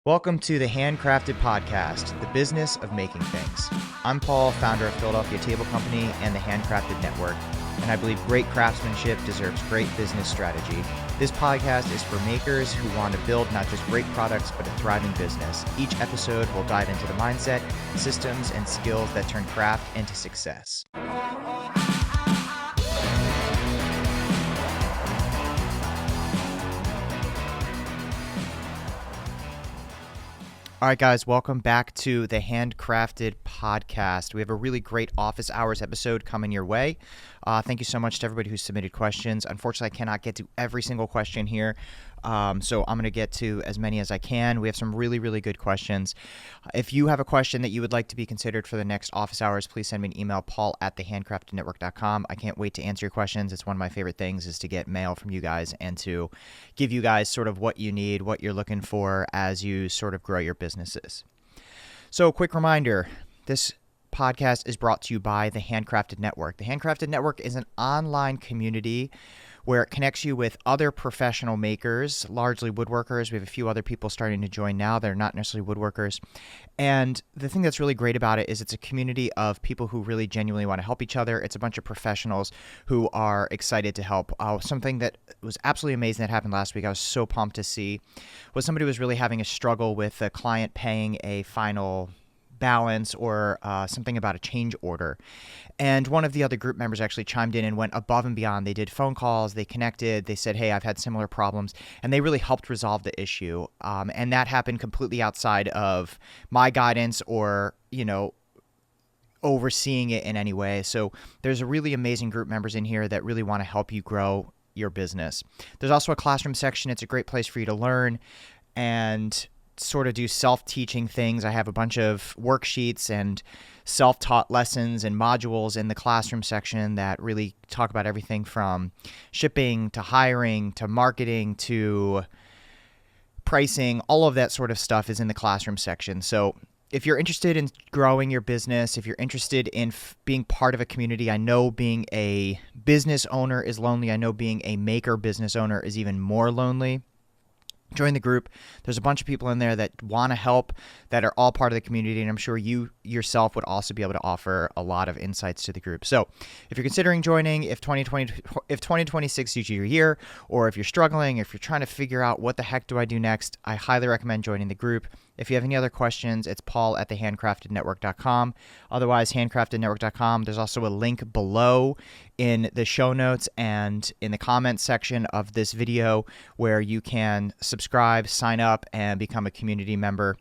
Welcome to the Handcrafted Podcast, the business of making things. I'm Paul, founder of Philadelphia Table Company and the Handcrafted Network, and I believe great craftsmanship deserves great business strategy. This podcast is for makers who want to build not just great products, but a thriving business. Each episode will dive into the mindset, systems, and skills that turn craft into success. All right, guys, welcome back to the Handcrafted Podcast. We have a really great office hours episode coming your way. Thank you so much to everybody who submitted questions. Unfortunately, I cannot get to every single question here, so I'm going to get to as many as I can. We have some really, really good questions. If you have a question that you would like to be considered for the next office hours, please send me an email, paul@thehandcraftednetwork.com. I can't wait to answer your questions. It's one of my favorite things is to get mail from you guys and to give you guys sort of what you need, what you're looking for as you sort of grow your businesses. So, quick reminder, this podcast is brought to you by the Handcrafted Network. The Handcrafted Network is an online community where it connects you with other professional makers, largely woodworkers. We have a few other people starting to join now that are not necessarily woodworkers. And the thing that's really great about it is it's a community of people who really genuinely want to help each other. It's a bunch of professionals who are excited to help. Something that was absolutely amazing that happened last week, I was so pumped to see, was somebody who was really having a struggle with a client paying a final balance or something about a change order. And one of the other group members actually chimed in and went above and beyond. They did phone calls, they connected, they said, hey, I've had similar problems, and they really helped resolve the issue. And that happened completely outside of my guidance or, overseeing it in any way. So there's a really amazing group members in here that really want to help you grow your business. There's also a classroom section. It's a great place for you to learn and sort of do self-teaching things. I have a bunch of worksheets and self-taught lessons and modules in the classroom section that really talk about everything from shipping to hiring to marketing to pricing. All of that sort of stuff is in the classroom section. So if you're interested in growing your business, if you're interested in being part of a community, I know being a business owner is lonely. I know being a maker business owner is even more lonely. Join the group. There's a bunch of people in there that want to help, that are all part of the community, and I'm sure you yourself would also be able to offer a lot of insights to the group. So if you're considering joining, if 2026 is your year, or if you're struggling, if you're trying to figure out what the heck do I do next, I highly recommend joining the group. If you have any other questions, it's paul@thehandcraftednetwork.com. Otherwise, handcraftednetwork.com. There's also a link below in the show notes and in the comments section of this video where you can subscribe, sign up, and become a community member.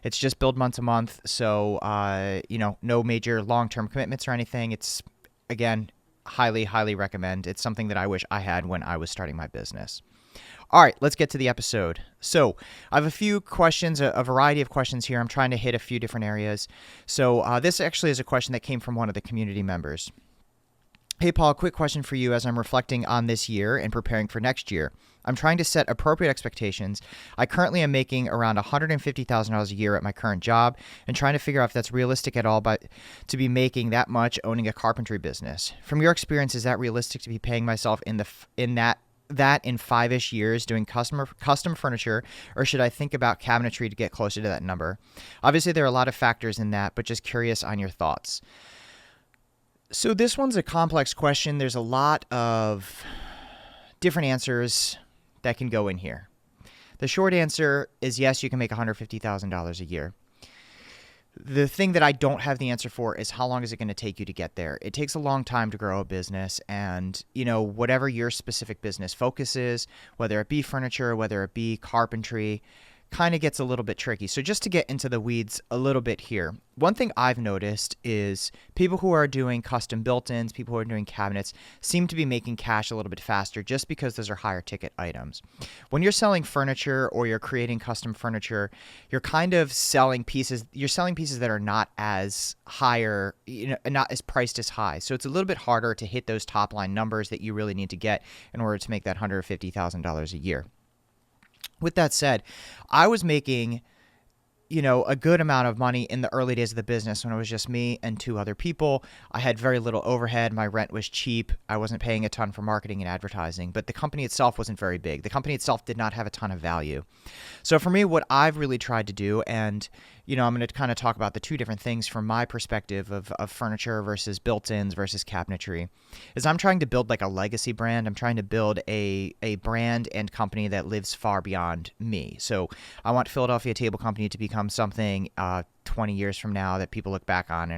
It's just billed month to month, so no major long-term commitments or anything. It's, again, highly, highly recommend. It's something that I wish I had when I was starting my business. All right, let's get to the episode. So I have a few questions, a variety of questions here. I'm trying to hit a few different areas. So this actually is a question that came from one of the community members. Hey, Paul, quick question for you as I'm reflecting on this year and preparing for next year. I'm trying to set appropriate expectations. I currently am making around $150,000 a year at my current job and trying to figure out if that's realistic at all, but to be making that much owning a carpentry business. From your experience, is that realistic to be paying myself in that in 5-ish years doing custom furniture, or should I think about cabinetry to get closer to that number? Obviously, there are a lot of factors in that, but just curious on your thoughts. So this one's a complex question. There's a lot of different answers that can go in here. The short answer is yes, you can make $150,000 a year. The thing that I don't have the answer for is how long is it going to take you to get there? It takes a long time to grow a business, and whatever your specific business focus is, whether it be furniture, whether it be carpentry, kind of gets a little bit tricky. So just to get into the weeds a little bit here, one thing I've noticed is people who are doing custom built-ins, people who are doing cabinets seem to be making cash a little bit faster just because those are higher ticket items. When you're selling furniture or you're creating custom furniture, you're kind of selling pieces, that are not as higher, not as priced as high. So it's a little bit harder to hit those top line numbers that you really need to get in order to make that $150,000 a year. With that said, I was making, a good amount of money in the early days of the business when it was just me and two other people. I had very little overhead. My rent was cheap. I wasn't paying a ton for marketing and advertising, but the company itself wasn't very big. The company itself did not have a ton of value. So for me, what I've really tried to do, and I'm going to kind of talk about the two different things from my perspective of furniture versus built-ins versus cabinetry, is I'm trying to build like a legacy brand. I'm trying to build a brand and company that lives far beyond me. So I want Philadelphia Table Company to become something 20 years from now that people look back on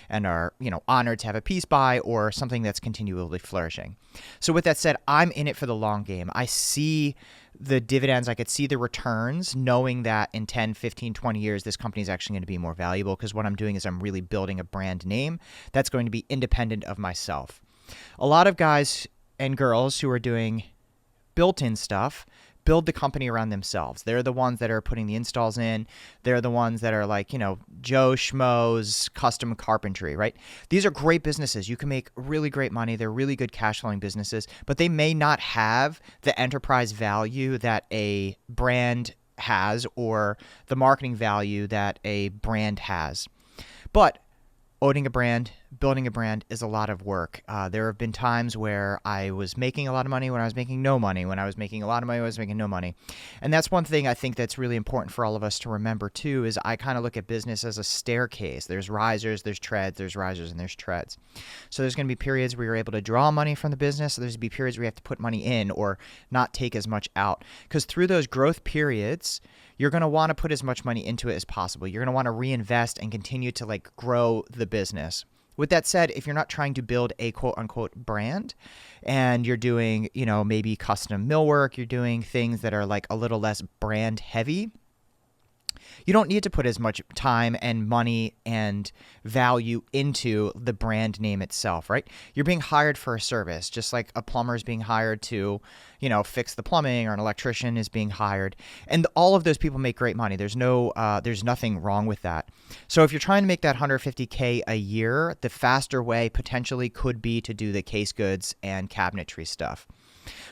and are honored to have a piece by, or something that's continually flourishing. So with that said, I'm in it for the long game. I see the dividends, I could see the returns, knowing that in 10, 15, 20 years, this company is actually going to be more valuable, because what I'm doing is I'm really building a brand name that's going to be independent of myself. A lot of guys and girls who are doing built-in stuff build the company around themselves. They're the ones that are putting the installs in. They're the ones that are like, Joe Schmo's custom carpentry, right? These are great businesses. You can make really great money. They're really good cash flowing businesses, but they may not have the enterprise value that a brand has, or the marketing value that a brand has. But owning a brand, building a brand is a lot of work. There have been times where I was making a lot of money, when I was making no money, when I was making a lot of money, when I was making no money. And that's one thing I think that's really important for all of us to remember too, is I kind of look at business as a staircase. There's risers, there's treads, there's risers, and there's treads. So there's going to be periods where you're able to draw money from the business. There's going to be periods where you have to put money in or not take as much out. Because through those growth periods, you're going to want to put as much money into it as possible. You're going to want to reinvest and continue to grow the business. With that said, if you're not trying to build a quote unquote brand, and you're doing, maybe custom millwork, you're doing things that are like a little less brand heavy, you don't need to put as much time and money and value into the brand name itself, right? You're being hired for a service, just like a plumber is being hired to, fix the plumbing, or an electrician is being hired. And all of those people make great money. There's nothing wrong with that. So if you're trying to make that $150K a year, the faster way potentially could be to do the case goods and cabinetry stuff.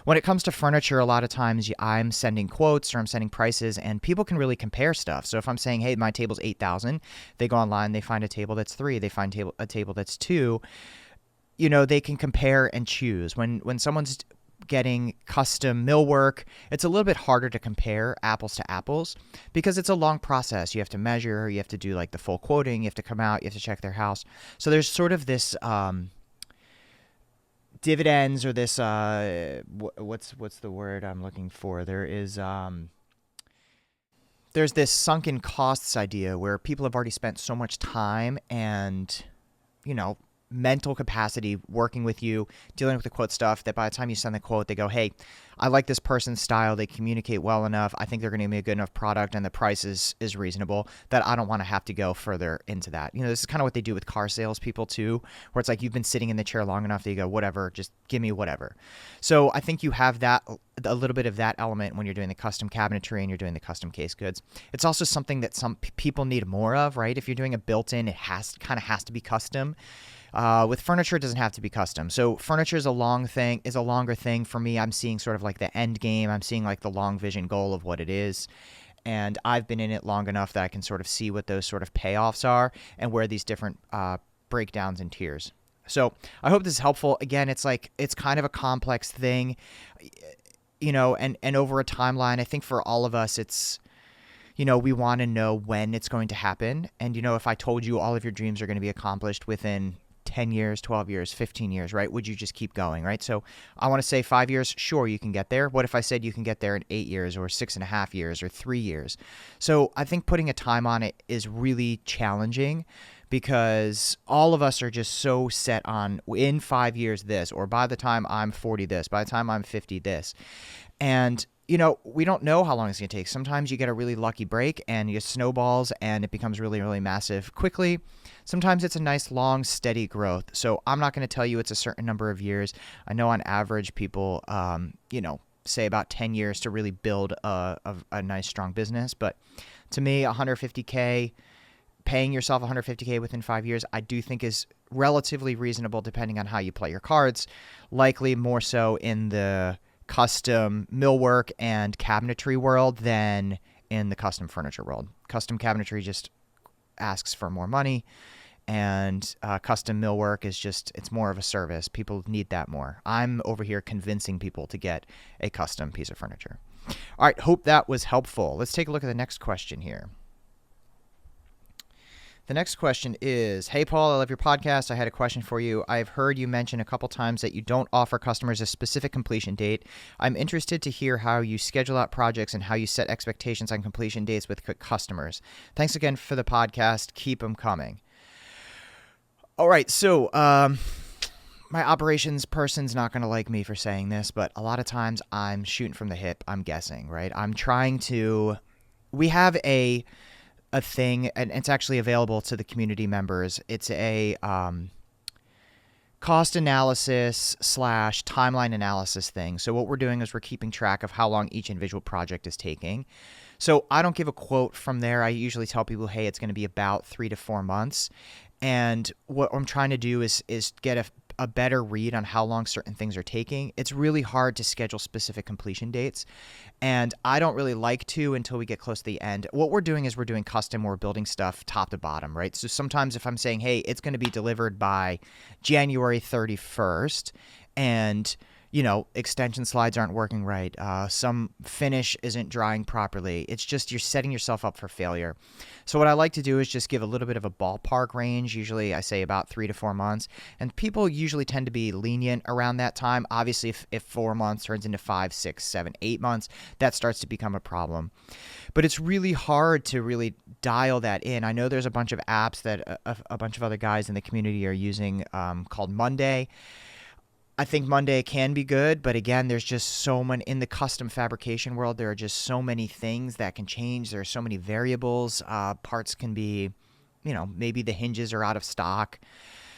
When it comes to furniture, a lot of times I'm sending quotes or I'm sending prices, and people can really compare stuff. So if I'm saying, hey, my table's $8,000, they go online, they find a table that's $3,000, they find a table that's $2,000. They can compare and choose. When someone's getting custom millwork, it's a little bit harder to compare apples to apples, because it's a long process. You have to measure, you have to do like the full quoting, you have to come out, you have to check their house. So there's sort of this dividends, or this what's the word I'm looking for? There's this sunken costs idea, where people have already spent so much time and mental capacity working with you, dealing with the quote stuff, that by the time you send the quote, they go, hey, I like this person's style, they communicate well enough, I think they're going to be a good enough product, and the price is reasonable, that I don't want to have to go further into that. This is kind of what they do with car salespeople too, where it's like, you've been sitting in the chair long enough that you go, whatever, just give me whatever. So I think you have that, a little bit of that element when you're doing the custom cabinetry and you're doing the custom case goods. It's also something that some people need more of, right? If you're doing a built-in, it has to be custom. With furniture, it doesn't have to be custom. So furniture is a longer thing for me. I'm seeing sort of like the end game. I'm seeing like the long vision goal of what it is. And I've been in it long enough that I can sort of see what those sort of payoffs are, and where these different breakdowns and tiers. So I hope this is helpful. Again, it's kind of a complex thing, and over a timeline. I think for all of us, it's, we want to know when it's going to happen. And, if I told you all of your dreams are going to be accomplished within 10 years, 12 years, 15 years, right? Would you just keep going, right? So I want to say 5 years, sure, you can get there. What if I said you can get there in 8 years, or 6.5 years, or 3 years? So I think putting a time on it is really challenging, because all of us are just so set on, in 5 years this, or by the time I'm 40 this, by the time I'm 50 this. And we don't know how long it's going to take. Sometimes you get a really lucky break and it snowballs and it becomes really, really massive quickly. Sometimes it's a nice, long, steady growth. So I'm not going to tell you it's a certain number of years. I know on average people, say about 10 years to really build a nice, strong business. But to me, 150K, paying yourself 150K within 5 years, I do think is relatively reasonable, depending on how you play your cards. Likely more so in the custom millwork and cabinetry world than in the custom furniture world. Custom cabinetry just asks for more money, and custom millwork is just, it's more of a service. People need that more. I'm over here convincing people to get a custom piece of furniture. All right, hope that was helpful. Let's take a look at the next question here. The next question is, hey, Paul, I love your podcast. I had a question for you. I've heard you mention a couple times that you don't offer customers a specific completion date. I'm interested to hear how you schedule out projects and how you set expectations on completion dates with customers. Thanks again for the podcast. Keep them coming. All right, so my operations person's not going to like me for saying this, but a lot of times I'm shooting from the hip, I'm guessing, right? We have a thing, and it's actually available to the community members. It's a cost analysis / timeline analysis thing. So what we're doing is we're keeping track of how long each individual project is taking. So I don't give a quote from there. I usually tell people, hey, it's going to be about 3 to 4 months. And what I'm trying to do is get a better read on how long certain things are taking. It's really hard to schedule specific completion dates, and I don't really like to until we get close to the end. What we're doing is we're doing custom, we're building stuff top to bottom, right? So sometimes if I'm saying, hey, it's going to be delivered by January 31st, and extension slides aren't working right, some finish isn't drying properly, it's just you're setting yourself up for failure. So what I like to do is just give a little bit of a ballpark range. Usually I say about 3 to 4 months, and people usually tend to be lenient around that time. Obviously, if 4 months turns into 5, 6, 7, 8 months, that starts to become a problem. But it's really hard to really dial that in. I know there's a bunch of apps that a bunch of other guys in the community are using called Monday. I think Monday can be good, but again, there's just so many in the custom fabrication world. There are just so many things that can change. There are so many variables. Parts can be, maybe the hinges are out of stock.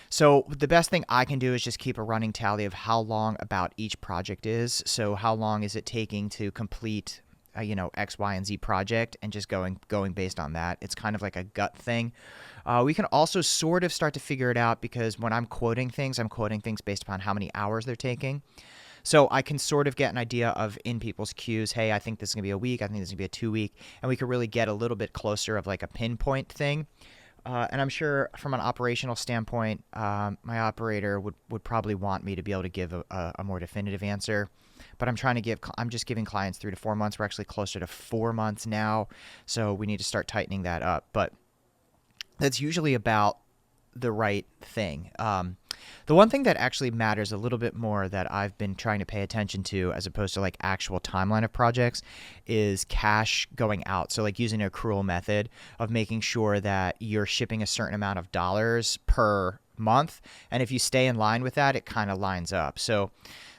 So the best thing I can do is just keep a running tally of how long about each project is. So how long is it taking to complete X, Y, and Z project, and just going based on that. It's kind of like a gut thing. We can also sort of start to figure it out because when I'm quoting things based upon how many hours they're taking. So I can sort of get an idea of in people's queues, hey, I think this is going to be a week, I think this is going to be a 2 week, and we could really get a little bit closer of like a pinpoint thing. And I'm sure from an operational standpoint, my operator would probably want me to be able to give a more definitive answer. But I'm just giving clients 3 to 4 months. We're actually closer to 4 months now. So we need to start tightening that up. But that's usually about the right thing. The one thing that actually matters a little bit more that I've been trying to pay attention to as opposed to like actual timeline of projects is cash going out. So like using an accrual method of making sure that you're shipping a certain amount of dollars per month. And if you stay in line with that, it kind of lines up. So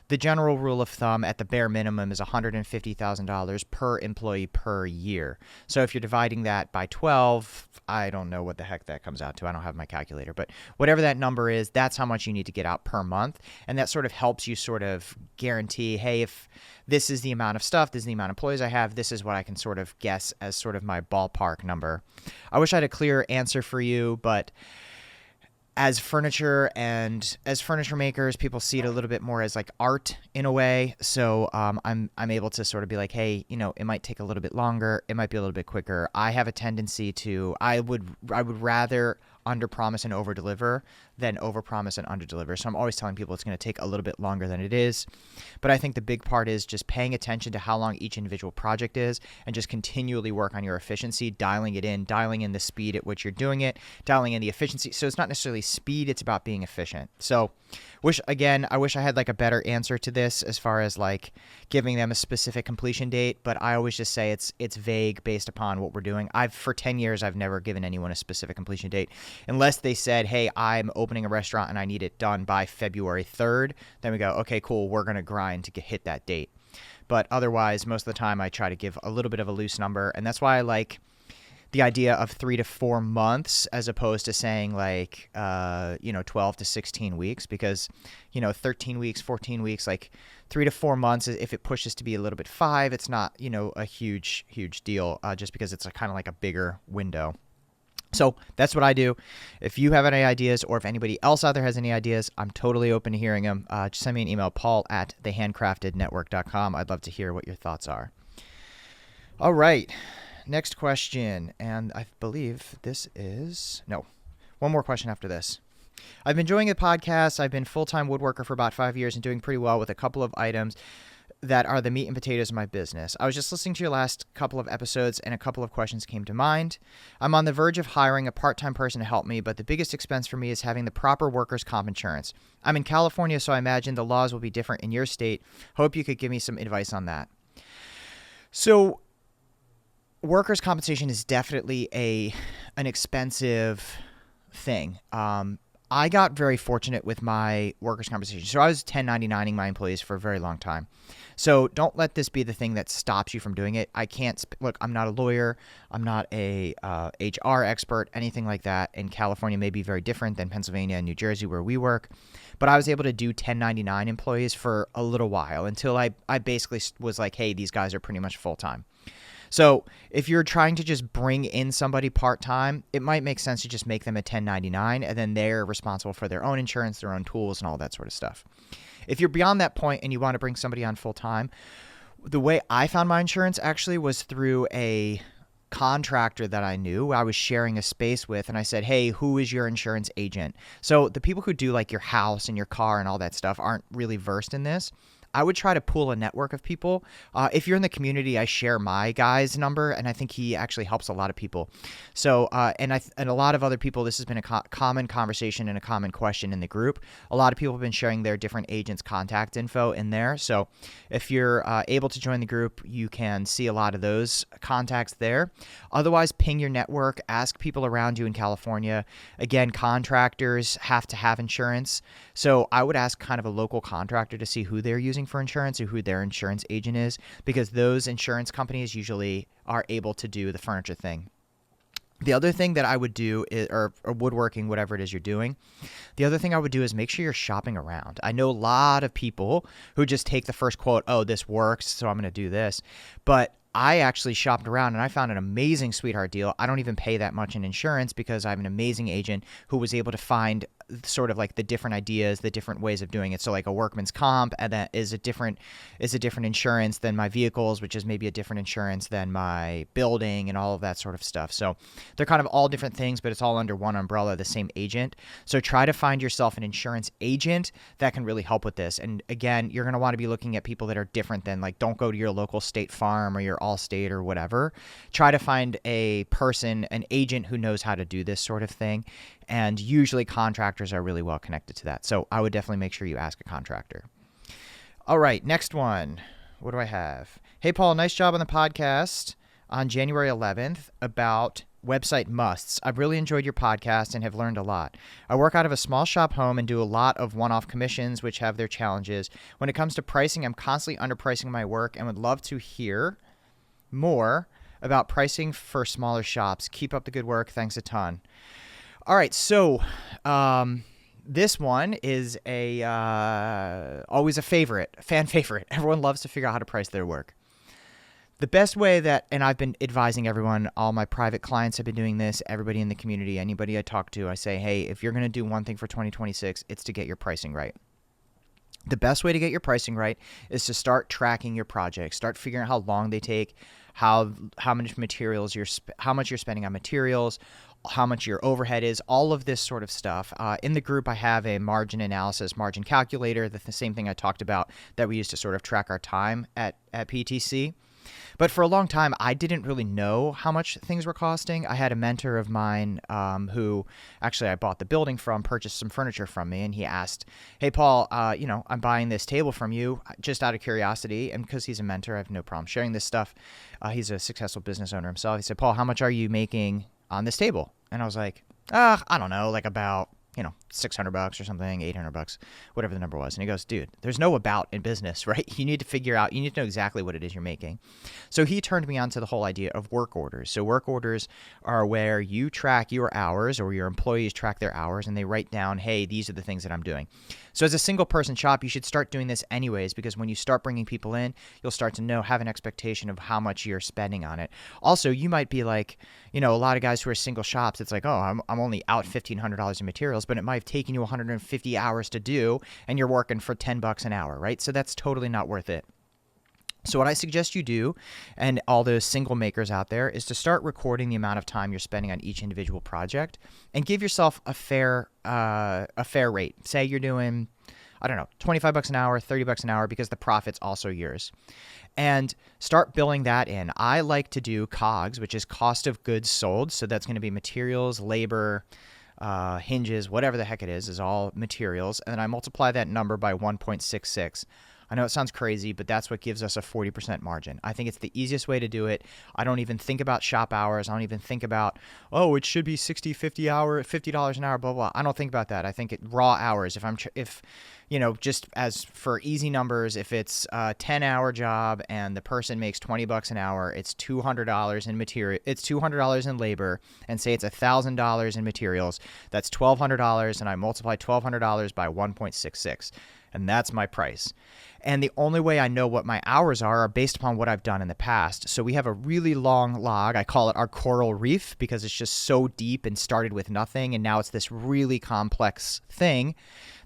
the general rule of thumb at the bare minimum is $150,000 per employee per year. So if you're dividing that by 12, I don't know what the heck that comes out to. I don't have my calculator, but whatever that number is, that's how much you need to get out per month. And that sort of helps you sort of guarantee, hey, if this is the amount of stuff, this is the amount of employees I have, this is what I can sort of guess as sort of my ballpark number. I wish I had a clear answer for you, but as furniture makers, people see it a little bit more as like art in a way. So I'm able to sort of be like, hey, it might take a little bit longer. It might be a little bit quicker. I have a tendency to, I would rather underpromise and overdeliver than overpromise and underdeliver. So I'm always telling people it's going to take a little bit longer than it is. But I think the big part is just paying attention to how long each individual project is and just continually work on your efficiency, dialing in the speed at which you're doing it, dialing in the efficiency. So it's not necessarily speed, it's about being efficient. So I wish I had like a better answer to this as far as like giving them a specific completion date, but I always just say it's vague based upon what we're doing. For 10 years, I've never given anyone a specific completion date unless they said, hey, I'm opening a restaurant and I need it done by February 3rd. Then we go, okay, cool. We're going to grind to hit that date. But otherwise, most of the time I try to give a little bit of a loose number. And that's why I like the idea of 3 to 4 months as opposed to saying like, 12 to 16 weeks, because, 13 weeks, 14 weeks, like 3 to 4 months, if it pushes to be a little bit 5, it's not, a huge deal, just because it's kind of like a bigger window. So that's what I do. If you have any ideas or if anybody else out there has any ideas, I'm totally open to hearing them. Just send me an email, paul@thehandcraftednetwork.com. I'd love to hear what your thoughts are. All right. next question. And I believe this is, no, one more question after this. I've been enjoying the podcast. I've been full-time woodworker for about 5 years and doing pretty well with a couple of items that are the meat and potatoes of my business. I was just listening to your last couple of episodes and a couple of questions came to mind. I'm on the verge of hiring a part-time person to help me, but the biggest expense for me is having the proper workers' comp insurance. I'm in California, so I imagine the laws will be different in your state. Hope you could give me some advice on that. So workers' compensation is definitely an expensive thing. I got very fortunate with my workers' compensation. So I was 1099ing my employees for a very long time. So don't let this be the thing that stops you from doing it. I can't look, I'm not a lawyer. I'm not a HR expert, anything like that. And California may be very different than Pennsylvania and New Jersey where we work. But I was able to do 1099 employees for a little while until I basically was like, hey, these guys are pretty much full-time. So if you're trying to just bring in somebody part-time, it might make sense to just make them a 1099 and then they're responsible for their own insurance, their own tools, and all that sort of stuff. If you're beyond that point and you want to bring somebody on full-time, the way I found my insurance actually was through a contractor that I knew I was sharing a space with, and I said, hey, who is your insurance agent? So the people who do like your house and your car and all that stuff aren't really versed in this. I would try to pool a network of people. If you're in the community, I share my guy's number, and I think he actually helps a lot of people. So, and a lot of other people, this has been a common conversation and a common question in the group. A lot of people have been sharing their different agents' contact info in there. So if you're able to join the group, you can see a lot of those contacts there. Otherwise, ping your network, ask people around you in California. Again, contractors have to have insurance. So I would ask kind of a local contractor to see who they're using for insurance or who their insurance agent is, because those insurance companies usually are able to do the furniture thing. The other thing that I would do is, or woodworking, whatever it is you're doing, the other thing I would do is make sure you're shopping around. I know a lot of people who just take the first quote, oh, this works, so I'm going to do this. But I actually shopped around and I found an amazing sweetheart deal. I don't even pay that much in insurance because I have an amazing agent who was able to find sort of like the different ideas, the different ways of doing it. So like a workman's comp, and that is a different insurance than my vehicles, which is maybe a different insurance than my building and all of that sort of stuff. So they're kind of all different things, but it's all under one umbrella, the same agent. So try to find yourself an insurance agent that can really help with this. And again, you're going to want to be looking at people that are different than, like, don't go to your local State Farm or your Allstate or whatever. Try to find a person, an agent who knows how to do this sort of thing. And usually contractors are really well connected to that. So I would definitely make sure you ask a contractor. All right, next one. What do I have? Hey, Paul, nice job on the podcast on January 11th about website musts. I've really enjoyed your podcast and have learned a lot. I work out of a small shop home and do a lot of one-off commissions, which have their challenges. When it comes to pricing, I'm constantly underpricing my work and would love to hear more about pricing for smaller shops. Keep up the good work. Thanks a ton. All right, so this one is always a favorite, fan favorite. Everyone loves to figure out how to price their work. The best way that, and I've been advising everyone, all my private clients have been doing this, everybody in the community, anybody I talk to, I say, hey, if you're going to do one thing for 2026, it's to get your pricing right. The best way to get your pricing right is to start tracking your projects, start figuring out how long they take, how much materials how much you're spending on materials, how much your overhead is, all of this sort of stuff. In the group, I have a margin analysis, margin calculator, the same thing I talked about that we use to sort of track our time at PTC. But for a long time, I didn't really know how much things were costing. I had a mentor of mine who actually I bought the building from, purchased some furniture from me, and he asked, hey, Paul, I'm buying this table from you just out of curiosity. And because he's a mentor, I have no problem sharing this stuff. He's a successful business owner himself. He said, Paul, how much are you making on this table? And I was like, I don't know, like about $600 or something, $800, whatever the number was. And he goes, dude, there's no about in business, right? You need to know exactly what it is you're making. So he turned me on to the whole idea of work orders. So work orders are where you track your hours, or your employees track their hours, and they write down, hey, these are the things that I'm doing. So as a single person shop, you should start doing this anyways, because when you start bringing people in, you'll start to have an expectation of how much you're spending on it. Also, you might be like, a lot of guys who are single shops, it's like, oh, I'm only out $1,500 in materials, but it might have taken you 150 hours to do, and you're working for $10 an hour, right? So that's totally not worth it. So what I suggest you do, and all those single makers out there, is to start recording the amount of time you're spending on each individual project, and give yourself a fair rate. Say you're doing, I don't know, 25 bucks an hour, 30 bucks an hour, because the profit's also yours. And start billing that in. I like to do COGS, which is cost of goods sold. So that's going to be materials, labor, hinges, whatever the heck it is all materials. And then I multiply that number by 1.66. I know it sounds crazy, but that's what gives us a 40% margin. I think it's the easiest way to do it. I don't even think about shop hours. I don't even think about, oh, it should be 60, 50 hour, $50 an hour, blah, blah. I don't think about that. I think raw hours. If just as for easy numbers, if it's a 10-hour job and the person makes 20 bucks an hour, it's $200 in material. It's $200 in labor, and say it's $1,000 in materials. That's $1,200, and I multiply $1,200 by 1.66. And that's my price. And the only way I know what my hours are based upon what I've done in the past. So we have a really long log. I call it our coral reef because it's just so deep and started with nothing. And now it's this really complex thing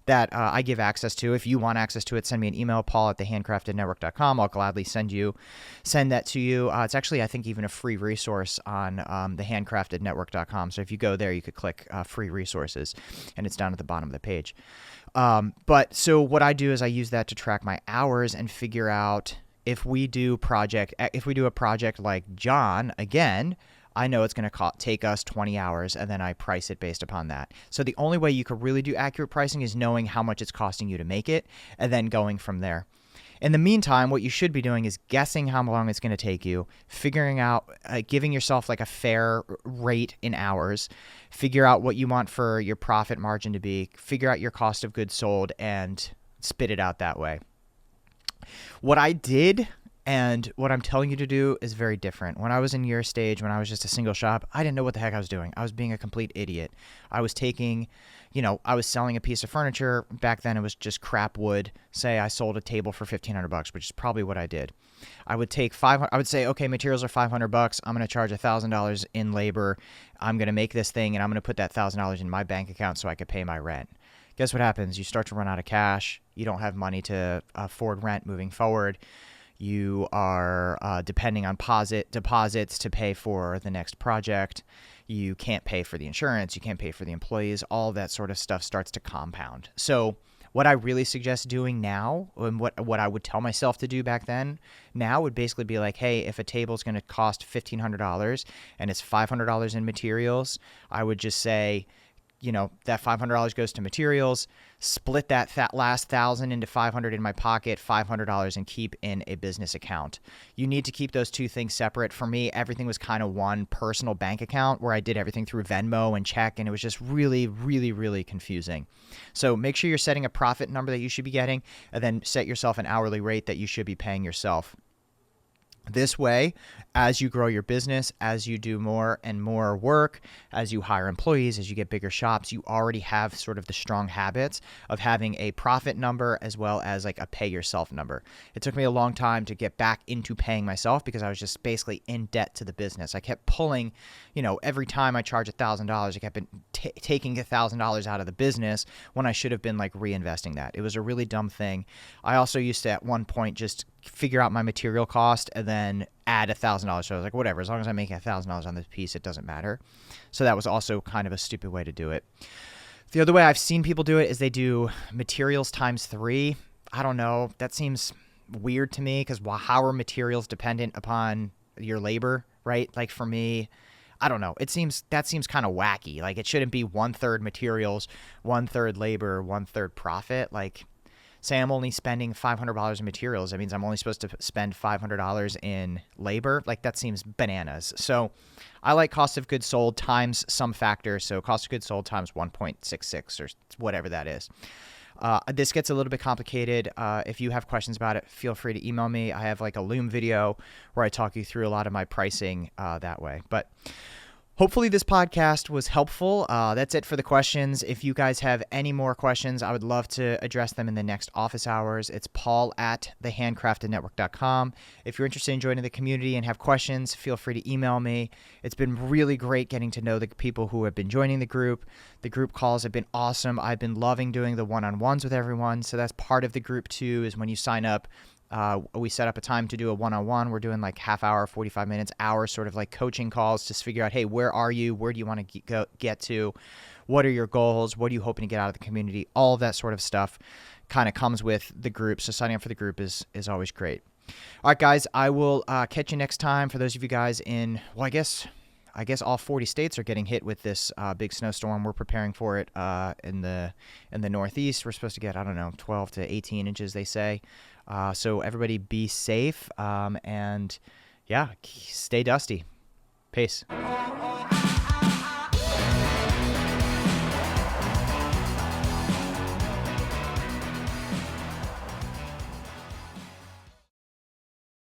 that I give access to. If you want access to it, send me an email, paul@thehandcraftednetwork.com. I'll gladly send that to you. It's actually, I think, even a free resource on thehandcraftednetwork.com. So if you go there, you could click free resources, and it's down at the bottom of the page. But so what I do is I use that to track my hours and figure out if we do a project like John, again, I know it's going to take us 20 hours, and then I price it based upon that. So the only way you could really do accurate pricing is knowing how much it's costing you to make it, and then going from there. In the meantime, what you should be doing is guessing how long it's going to take you, figuring out, giving yourself like a fair rate in hours, figure out what you want for your profit margin to be, figure out your cost of goods sold, and spit it out that way. What I did and what I'm telling you to do is very different. When I was in your stage, when I was just a single shop, I didn't know what the heck I was doing. I was being a complete idiot. I was I was selling a piece of furniture. Back then it was just crap wood. Say I sold a table for $1,500, which is probably what I did. I would say, okay, materials are $500. I'm going to charge $1,000 in labor. I'm going to make this thing, and I'm going to put that $1,000 in my bank account so I could pay my rent. Guess what happens? You start to run out of cash. You don't have money to afford rent moving forward. You are depending on deposits to pay for the next project. You can't pay for the insurance. You can't pay for the employees. All that sort of stuff starts to compound. So what I really suggest doing now, and what I would tell myself to do back then, now would basically be like, hey, if a table is going to cost $1,500 and it's $500 in materials, I would just say, that $500 goes to materials, split that last $1,000 into $500 in my pocket, $500, and keep in a business account. You need to keep those two things separate. For me, everything was kind of one personal bank account where I did everything through Venmo and check, and it was just really, really, really confusing. So make sure you're setting a profit number that you should be getting, and then set yourself an hourly rate that you should be paying yourself. This way, as you grow your business, as you do more and more work, as you hire employees, as you get bigger shops, you already have sort of the strong habits of having a profit number as well as like a pay yourself number. It took me a long time to get back into paying myself because I was just basically in debt to the business. I kept pulling, every time I charge $1,000, I kept taking $1,000 out of the business when I should have been like reinvesting that. It was a really dumb thing. I also used to at one point just figure out my material cost and then add $1,000. So I was like, whatever, as long as I'm making $1,000 on this piece, it doesn't matter. So that was also kind of a stupid way to do it. The other way I've seen people do it is they do materials times 3. I don't know. That seems weird to me because how are materials dependent upon your labor, right? Like for me, I don't know. That seems kind of wacky. Like it shouldn't be 1/3 materials, 1/3 labor, 1/3 profit. Like, say I'm only spending $500 in materials. That means I'm only supposed to spend $500 in labor. Like that seems bananas. So I like cost of goods sold times some factor. So cost of goods sold times 1.66 or whatever that is. This gets a little bit complicated. If you have questions about it, feel free to email me. I have like a Loom video where I talk you through a lot of my pricing that way. But hopefully this podcast was helpful. That's it for the questions. If you guys have any more questions, I would love to address them in the next office hours. It's paul@thehandcraftednetwork.com. If you're interested in joining the community and have questions, feel free to email me. It's been really great getting to know the people who have been joining the group. The group calls have been awesome. I've been loving doing the one-on-ones with everyone. So that's part of the group too, is when you sign up, We set up a time to do a one-on-one. We're doing like half hour, 45 minutes, hour, sort of like coaching calls to figure out, hey, where are you? Where do you want to get to? What are your goals? What are you hoping to get out of the community? All of that sort of stuff kind of comes with the group. So signing up for the group is always great. All right, guys, I will catch you next time. For those of you guys in, well, I guess all 40 states are getting hit with this big snowstorm. We're preparing for it in the Northeast. We're supposed to get, I don't know, 12 to 18 inches, they say. So everybody be safe, and yeah, stay dusty. Peace.